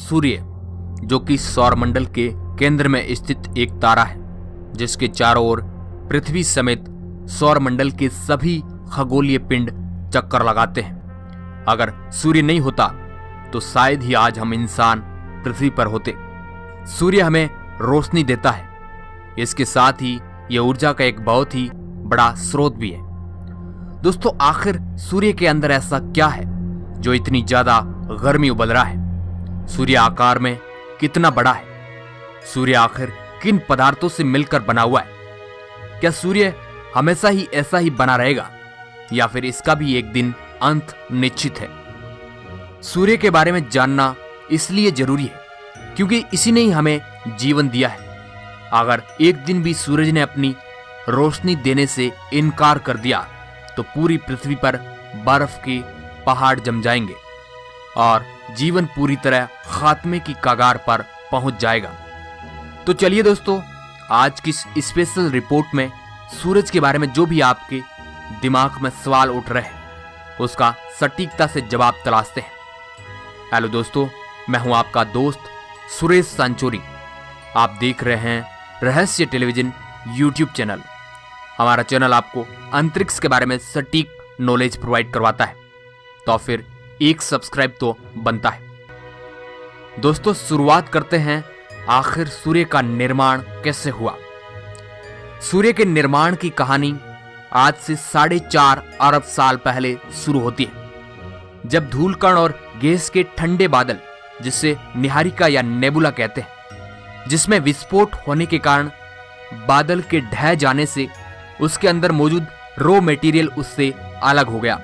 सूर्य, जो कि सौरमंडल के केंद्र में स्थित एक तारा है, जिसके चारों ओर पृथ्वी समेत सौरमंडल के सभी खगोलीय पिंड चक्कर लगाते हैं। अगर सूर्य नहीं होता तो शायद ही आज हम इंसान पृथ्वी पर होते। सूर्य हमें रोशनी देता है, इसके साथ ही यह ऊर्जा का एक बहुत ही बड़ा स्रोत भी है। दोस्तों, आखिर सूर्य के अंदर ऐसा क्या है जो इतनी ज्यादा गर्मी उबल रहा है? सूर्य आकार में कितना बड़ा है? सूर्य आखिर किन पदार्थों से मिलकर बना हुआ है? क्या सूर्य हमेशा ही ऐसा ही बना रहेगा या फिर इसका भी एक दिन अंत निश्चित है? सूर्य के बारे में जानना इसलिए जरूरी है क्योंकि इसी ने ही हमें जीवन दिया है। अगर एक दिन भी सूरज ने अपनी रोशनी देने से इनकार कर दिया तो पूरी पृथ्वी पर बर्फ के पहाड़ जम जाएंगे और जीवन पूरी तरह खात्मे की कगार पर पहुंच जाएगा। तो चलिए दोस्तों, आज की स्पेशल रिपोर्ट में सूरज के बारे में जो भी आपके दिमाग में सवाल उठ रहे हैं उसका सटीकता से जवाब तलाशते हैं। हेलो दोस्तों, मैं हूं आपका दोस्त सुरेश सांचोरी। आप देख रहे हैं रहस्य टेलीविजन यूट्यूब चैनल। हमारा चैनल आपको अंतरिक्ष के बारे में सटीक नॉलेज प्रोवाइड करवाता है, तो फिर एक सब्सक्राइब तो बनता है। दोस्तों, शुरुआत करते हैं आखिर सूर्य का निर्माण कैसे हुआ। सूर्य के निर्माण की कहानी आज से 4.5 अरब साल पहले शुरू होती है, जब धूलकण और गैस के ठंडे बादल, जिसे निहारिका या नेबुला कहते हैं, जिसमें विस्फोट होने के कारण बादल के ढह जाने से उसके अंदर मौजूद रॉ मटेरियल उससे अलग हो गया,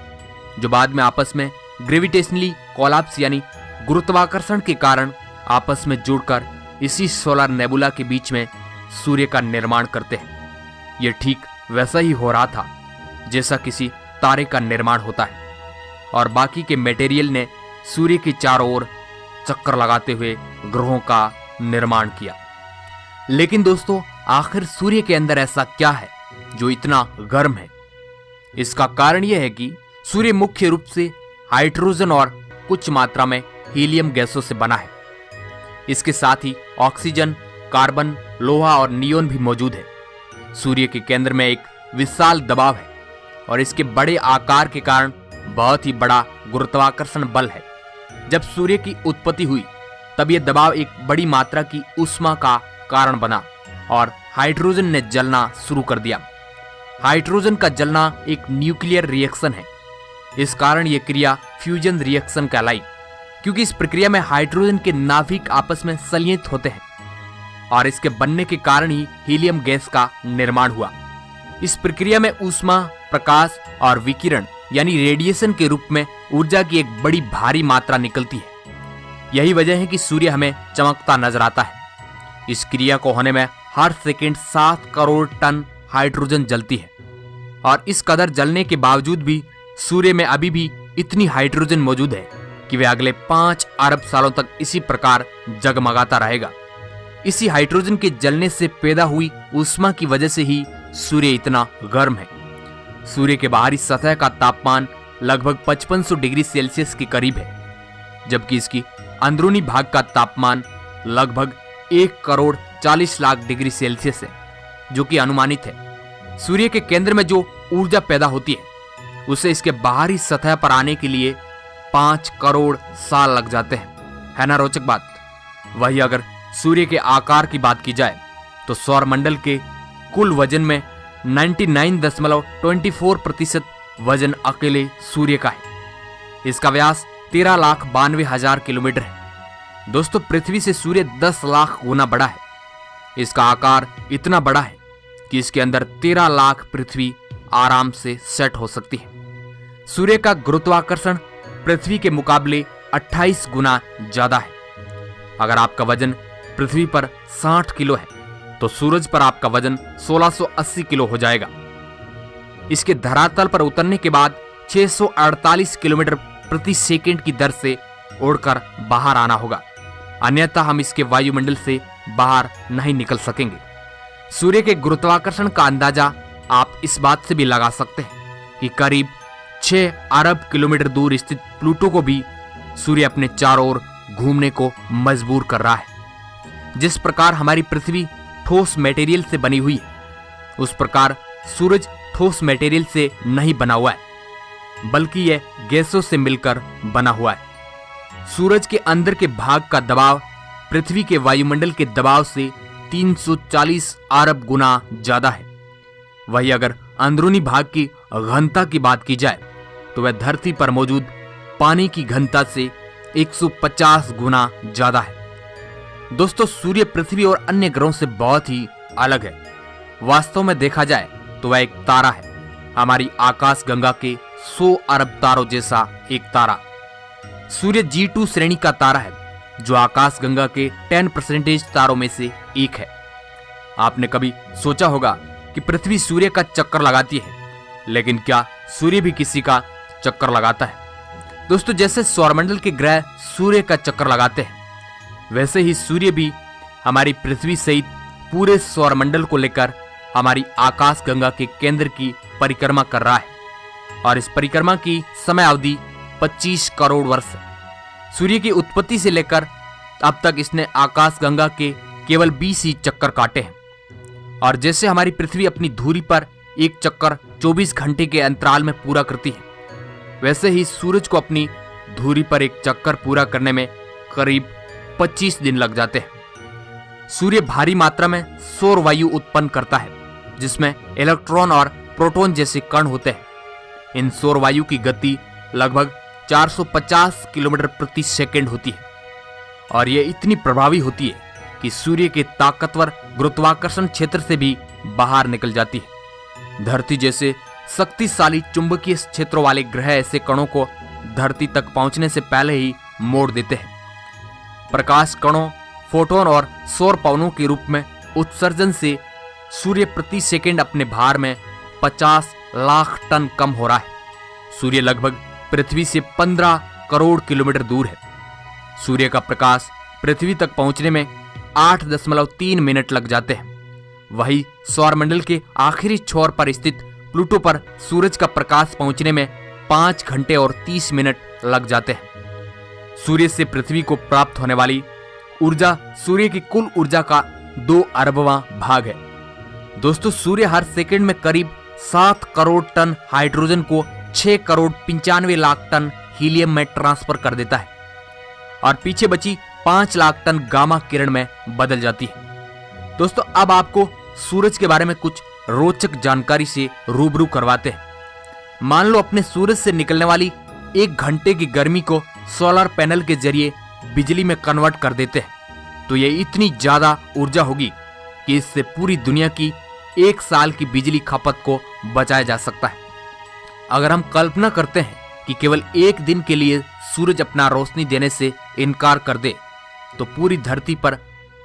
जो बाद में आपस में ग्रेविटेशनली कोलैप्स यानी गुरुत्वाकर्षण के कारण आपस में जुड़कर इसी सोलर नेबुला के बीच में सूर्य का निर्माण करते हैं। यह ठीक वैसा ही हो रहा था जैसा किसी तारे का निर्माण होता है, और बाकी के मटेरियल ने सूर्य के चारों ओर चक्कर लगाते हुए ग्रहों का निर्माण किया। लेकिन दोस्तों, आखिर सूर्य के अंदर ऐसा क्या है जो इतना गर्म है? इसका कारण यह है कि सूर्य मुख्य रूप से हाइड्रोजन और कुछ मात्रा में हीलियम गैसों से बना है। इसके साथ ही ऑक्सीजन, कार्बन, लोहा और नियोन भी मौजूद है। सूर्य के केंद्र में एक विशाल दबाव है और इसके बड़े आकार के कारण बहुत ही बड़ा गुरुत्वाकर्षण बल है। जब सूर्य की उत्पत्ति हुई तब यह दबाव एक बड़ी मात्रा की ऊष्मा का कारण बना और हाइड्रोजन ने जलना शुरू कर दिया। हाइड्रोजन का जलना एक न्यूक्लियर रिएक्शन है। इस कारण यह क्रिया फ्यूजन रिएक्शन कहलाई, क्योंकि इस प्रक्रिया में हाइड्रोजन के नाभिक आपस में संलयित होते हैं और इसके बनने के कारण ही हीलियम गैस का निर्माण हुआ। इस प्रक्रिया में ऊष्मा, प्रकाश और विकिरण यानी रेडिएशन के रूप में ऊर्जा की एक बड़ी भारी मात्रा निकलती है। यही वजह है कि सूर्य हमें चमकता नजर आता है। इस क्रिया को होने में हर सेकंड 7 करोड़ टन हाइड्रोजन जलती है, और इस कदर जलने के बावजूद भी सूर्य में अभी भी इतनी हाइड्रोजन मौजूद है कि वह अगले 5 अरब सालों तक इसी प्रकार जगमगाता रहेगा। इसी हाइड्रोजन के जलने से पैदा हुई ऊष्मा की वजह से ही सूर्य इतना गर्म है। सूर्य के बाहरी सतह का तापमान लगभग 5500 डिग्री सेल्सियस के करीब है, जबकि इसकी अंदरूनी भाग का तापमान लगभग 1 करोड़ 40 लाख डिग्री सेल्सियस है, जो कि अनुमानित है। सूर्य के केंद्र में जो ऊर्जा पैदा होती है उसे इसके बाहरी सतह पर आने के लिए 5 करोड़ साल लग जाते हैं। है ना रोचक बात? वही अगर सूर्य के आकार की बात की जाए तो सौरमंडल के कुल वजन में 99.24% वजन अकेले सूर्य का है। इसका व्यास 13,92,000 किलोमीटर है। दोस्तों, पृथ्वी से सूर्य 10 लाख गुना बड़ा है। इसका आकार इतना बड़ा है कि इसके अंदर 13 लाख पृथ्वी आराम से सेट हो सकती है। सूर्य का गुरुत्वाकर्षण पृथ्वी के मुकाबले 28 गुना ज्यादा है। अगर आपका वजन पृथ्वी पर 60 किलो है तो सूरज पर आपका वजन 1680 किलो हो जाएगा। इसके धरातल पर उतरने के बाद 648 किलोमीटर प्रति सेकंड की दर से उड़कर बाहर आना होगा, अन्यथा हम इसके वायुमंडल से बाहर नहीं निकल सकेंगे। सूर्य के गुरुत्वाकर्षण का अंदाजा आप इस बात से भी लगा सकते हैं कि करीब 6 अरब किलोमीटर दूर स्थित प्लूटो को भी सूर्य अपने चारों ओर घूमने को मजबूर कर रहा है। जिस प्रकार हमारी पृथ्वी ठोस मटेरियल से बनी हुई है, उस प्रकार सूरज ठोस मटेरियल से नहीं बना हुआ है, बल्कि यह गैसों से मिलकर बना हुआ है। सूरज के अंदर के भाग का दबाव पृथ्वी के वायुमंडल के दबाव से 340 अरब गुना ज्यादा है। वही अगर अंदरूनी भाग की घनता की बात की जाए तो वह धरती पर मौजूद पानी की घनता से 150 गुना ज्यादा है। दोस्तों, सूर्य पृथ्वी और अन्य ग्रहों से बहुत ही अलग है। वास्तव में देखा जाए तो वह एक तारा है, हमारी आकाश गंगा के 100 अरब तारों जैसा एक तारा। सूर्य G2 श्रेणी का तारा है, जो आकाश गंगा के 10% तारों में से एक है। आपने कभी सोचा होगा कि पृथ्वी सूर्य का चक्कर लगाती है, लेकिन क्या सूर्य भी किसी का चक्कर लगाता है? दोस्तों, जैसे सौरमंडल के ग्रह सूर्य का चक्कर लगाते हैं, वैसे ही सूर्य भी हमारी पृथ्वी सहित पूरे सौरमंडल को लेकर हमारी आकाश गंगा के केंद्र की परिक्रमा कर रहा है, और इस परिक्रमा की समय अवधि 25 करोड़ वर्ष है। सूर्य की उत्पत्ति से लेकर अब तक इसने आकाश गंगा के केवल 20 ही चक्कर काटे हैं। और जैसे हमारी पृथ्वी अपनी धुरी पर एक चक्कर 24 घंटे के अंतराल में पूरा करती है, वैसे ही सूरज को अपनी धुरी पर एक चक्कर पूरा करने में करीब 25 दिन लग जाते हैं। सूर्य भारी मात्रा में सौर वायु उत्पन्न करता है, जिसमें इलेक्ट्रॉन और प्रोटॉन जैसे कण होते हैं। इन सौर वायु की गति लगभग 450 किलोमीटर प्रति सेकंड होती है, और यह इतनी प्रभावी होती है कि सूर्य के ताकतवर गुरुत्वाकर्षण क्षेत्र से भी बाहर निकल जाती है। धरती जैसे शक्तिशाली चुंबकीय क्षेत्रों वाले ग्रह ऐसे कणों को धरती तक पहुंचने से पहले ही मोड़ देते हैं। प्रकाश कणों, फोटोन और सौर पवनों के रूप में उत्सर्जन से सूर्य प्रति सेकंड अपने भार में 50 लाख टन कम हो रहा है। सूर्य लगभग पृथ्वी से 15 करोड़ किलोमीटर दूर है। सूर्य का प्रकाश पृथ्वी तक पहुंचने में 8.3 मिनट लग जाते हैं। वही सौरमंडल के आखिरी छोर पर स्थित प्लूटो पर सूरज का प्रकाश पहुंचने में 5 घंटे और 30 मिनट लग जाते हैं। सूर्य से पृथ्वी को प्राप्त होने वाली ऊर्जा सूर्य की कुल ऊर्जा का 2 अरबवां भाग है। दोस्तों, सूर्य हर सेकंड में करीब 7 करोड़ टन हाइड्रोजन को 6 करोड़ 95 लाख टन हीलियम में ट्रांसफर कर देता है, और पीछे बची 5 लाख टन गामा किरण में बदल जाती है। दोस्तों, अब आपको सूरज के बारे में कुछ रोचक जानकारी से रूबरू करवाते हैं। मान लो अपने सूरज से निकलने वाली 1 घंटे की गर्मी को सोलर पैनल के जरिए बिजली में कन्वर्ट कर देते हैं, तो यह इतनी ज्यादा ऊर्जा होगी कि इससे पूरी दुनिया की 1 साल की बिजली खपत को बचाया जा सकता है। अगर हम कल्पना करते हैं कि केवल 1 दिन के लिए सूरज अपना रोशनी देने से इनकार कर दे, तो पूरी धरती पर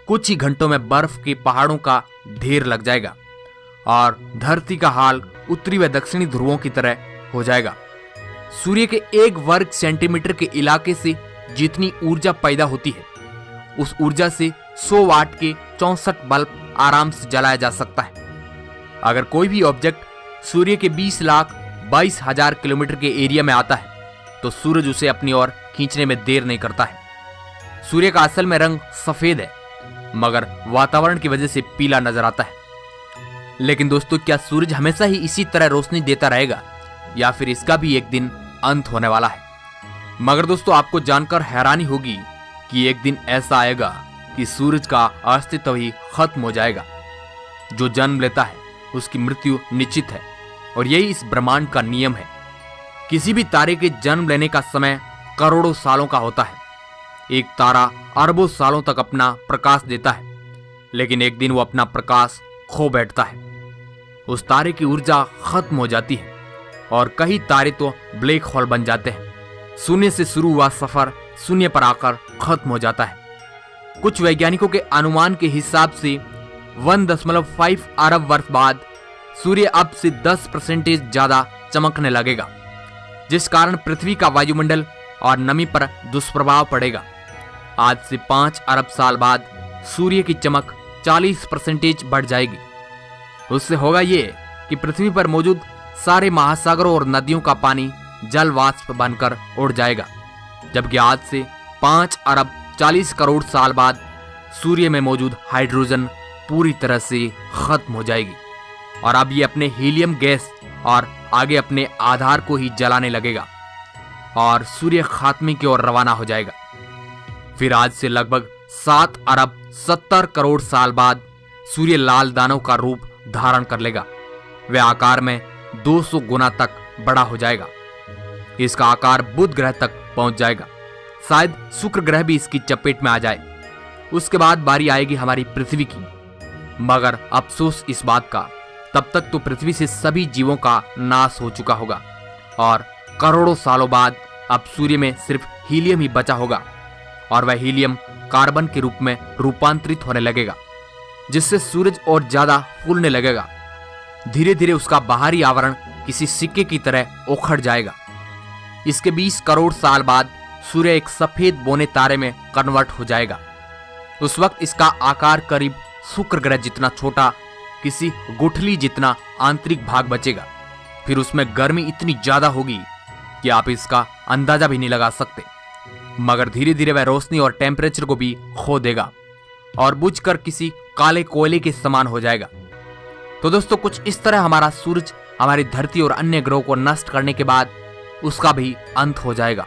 कुछ ही घंटों में बर्फ के पहाड़ों का ढेर लग जाएगा, और धरती का हाल उत्तरी व दक्षिणी ध्रुवों की तरह हो जाएगा। सूर्य के 1 वर्ग सेंटीमीटर के इलाके से जितनी ऊर्जा पैदा होती है, उस ऊर्जा से 100 वाट के 64 बल्ब आराम से जलाया जा सकता है। अगर कोई भी ऑब्जेक्ट सूर्य के 20,22,000 किलोमीटर के एरिया में आता है, तो सूरज उसे अपनी ओर खींचने में देर नहीं करता है। सूर्य का असल में रंग सफेद है, मगर वातावरण की वजह से पीला नजर आता है। लेकिन दोस्तों, क्या सूरज हमेशा ही इसी तरह रोशनी देता रहेगा, या फिर इसका भी एक दिन अंत होने वाला है? मगर दोस्तों, आपको जानकर हैरानी होगी कि एक दिन ऐसा आएगा कि सूरज का अस्तित्व ही खत्म हो जाएगा। जो जन्म लेता है उसकी मृत्यु निश्चित है, और यही इस ब्रह्मांड का नियम है। किसी भी तारे के जन्म लेने का समय करोड़ों सालों का होता है। एक तारा अरबों सालों तक अपना प्रकाश देता है, लेकिन एक दिन वो अपना प्रकाश खो बैठता है। उस तारे की ऊर्जा खत्म हो जाती है, और कई तारे तो ब्लैक होल बन जाते हैं। शून्य से शुरू हुआ सफर शून्य पर आकर खत्म हो जाता है। कुछ वैज्ञानिकों के अनुमान के हिसाब से 1.5 अरब वर्ष बाद सूर्य अब से 10% ज्यादा चमकने लगेगा, जिस कारण पृथ्वी का वायुमंडल और नमी पर दुष्प्रभाव पड़ेगा। आज से 5 अरब साल बाद सूर्य की चमक 40% बढ़ जाएगी। उससे होगा ये कि पृथ्वी पर मौजूद सारे महासागरों और नदियों का पानी जल वाष्प बनकर उड़ जाएगा, जबकि आज से 5 अरब 40 करोड़ साल बाद सूर्य में मौजूद हाइड्रोजन पूरी तरह से खत्म हो जाएगी और अब ये अपने हीलियम गैस और आगे अपने आधार को ही जलाने लगेगा और सूर्य खात्मे की ओर रवाना हो जाएगा। फिर आज से लगभग 7 अरब 70 करोड़ साल बाद सूर्य लाल दानव का रूप धारण कर लेगा। वह आकार में 200 गुना तक बड़ा हो जाएगा। इसका आकार बुध ग्रह तक पहुंच जाएगा। शायद शुक्र ग्रह भी इसकी चपेट में आ जाए। उसके बाद बारी आएगी हमारी पृथ्वी की। मगर अफसोस इस बात का, तब तक तो पृथ्वी से सभी जीवों का नाश हो चुका होगा और करोड़ों सालों बाद अब सूर्य में सिर्फ हीलियम ही बचा होगा और वह हीलियम कार्बन के रूप में रूपांतरित होने लगेगा, जिससे सूरज और ज्यादा फूलने लगेगा। धीरे धीरे उसका बाहरी आवरण किसी सिक्के की तरह उखड़ जाएगा। इसके 20 करोड़ साल बाद सूर्य एक सफेद बौने तारे में कन्वर्ट हो जाएगा। उस वक्त इसका आकार करीब शुक्र ग्रह जितना छोटा, किसी गुठली जितना आंतरिक भाग बचेगा। फिर उसमें गर्मी इतनी ज्यादा होगी कि आप इसका अंदाजा भी नहीं लगा सकते। मगर धीरे धीरे वह रोशनी और टेम्परेचर को भी खो देगा और बुझकर किसी काले कोयले के समान हो जाएगा। तो दोस्तों, कुछ इस तरह हमारा सूरज हमारी धरती और अन्य ग्रहों को नष्ट करने के बाद उसका भी अंत हो जाएगा।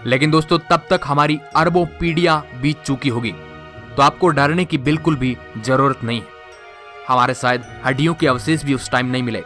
लेकिन दोस्तों, तब तक हमारी अरबों पीढ़ियां बीत चुकी होगी, तो आपको डरने की बिल्कुल भी जरूरत नहीं है। हमारे शायद हड्डियों के अवशेष भी उस टाइम नहीं मिले,